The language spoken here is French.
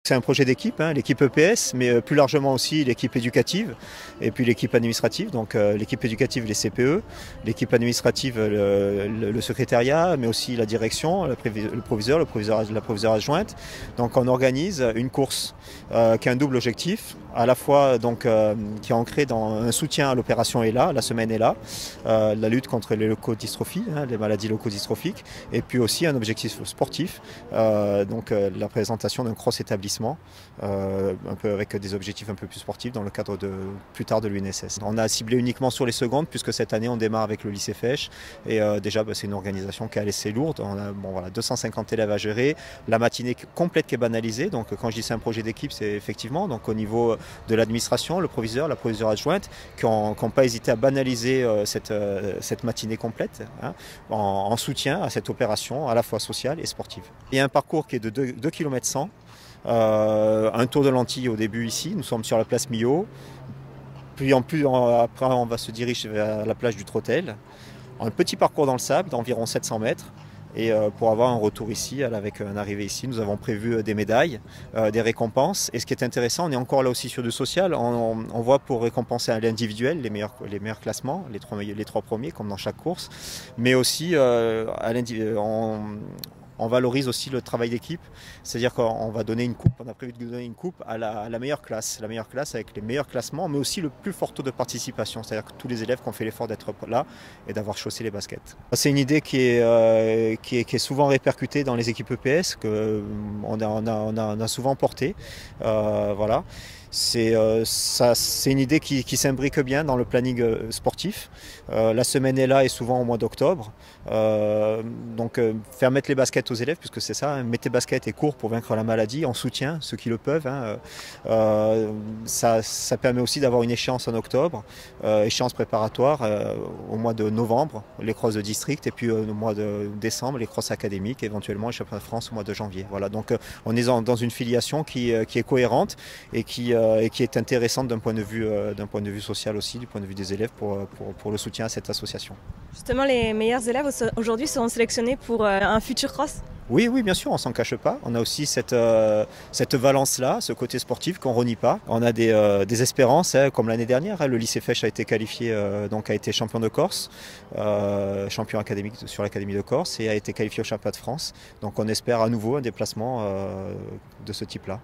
C'est un projet d'équipe, hein, l'équipe EPS, mais plus largement aussi l'équipe éducative et puis l'équipe administrative, donc l'équipe éducative, les CPE, l'équipe administrative, le secrétariat, mais aussi la direction, le proviseur, la proviseure adjointe. Donc on organise une course qui a un double objectif, à la fois donc, qui est ancré dans un soutien à l'opération ELA, la semaine ELA, la lutte contre les leucodystrophies, hein, les maladies leucodystrophiques, et puis aussi un objectif sportif, donc la présentation d'un cross établissement. Un peu avec des objectifs un peu plus sportifs dans le cadre plus tard de l'UNSS. On a ciblé uniquement sur les secondes puisque cette année on démarre avec le lycée Fesch et déjà c'est une organisation qui est assez lourde. On a 250 élèves à gérer, la matinée complète qui est banalisée. Donc quand je dis c'est un projet d'équipe, c'est effectivement donc au niveau de l'administration, le proviseur, la proviseure adjointe qui n'ont pas hésité à banaliser cette matinée complète, hein, en soutien à cette opération à la fois sociale et sportive. Il y a un parcours qui est de 2 km 100. Un tour de lentilles au début ici, nous sommes sur la place Millau, puis après on va se diriger vers la plage du Trottel, un petit parcours dans le sable d'environ 700 mètres et pour avoir un retour ici, avec un arrivée ici, nous avons prévu des médailles, des récompenses et ce qui est intéressant, on est encore là aussi sur du social, on voit pour récompenser à l'individuel les meilleurs classements, les trois premiers comme dans chaque course, mais aussi on valorise aussi le travail d'équipe, c'est-à-dire qu'on va donner une coupe, on a prévu de donner une coupe à la meilleure classe avec les meilleurs classements, mais aussi le plus fort taux de participation, c'est-à-dire que tous les élèves qui ont fait l'effort d'être là et d'avoir chaussé les baskets. C'est une idée qui est souvent répercutée dans les équipes EPS, qu'on a souvent portée, voilà. C'est une idée qui s'imbrique bien dans le planning sportif. La semaine est là et souvent au mois d'octobre. Donc faire mettre les baskets aux élèves, puisque c'est ça, hein, mettez baskets et cours pour vaincre la maladie, en soutien, ceux qui le peuvent. Hein, ça permet aussi d'avoir une échéance en octobre, échéance préparatoire au mois de novembre, les crosses de district, et puis au mois de décembre, les crosses académiques, éventuellement les championnats de France au mois de janvier. Voilà, donc on est dans une filiation qui est cohérente et qui est intéressante d'un point de vue social aussi, du point de vue des élèves pour le soutien à cette association. Justement, les meilleurs élèves aujourd'hui seront sélectionnés pour un futur cross? Oui, bien sûr, on s'en cache pas. On a aussi cette valence-là, ce côté sportif qu'on renie pas. On a des espérances, hein, comme l'année dernière. Hein, le lycée Fesch a été qualifié, donc a été champion de Corse, champion académique sur l'Académie de Corse et a été qualifié au championnat de France. Donc on espère à nouveau un déplacement de ce type-là.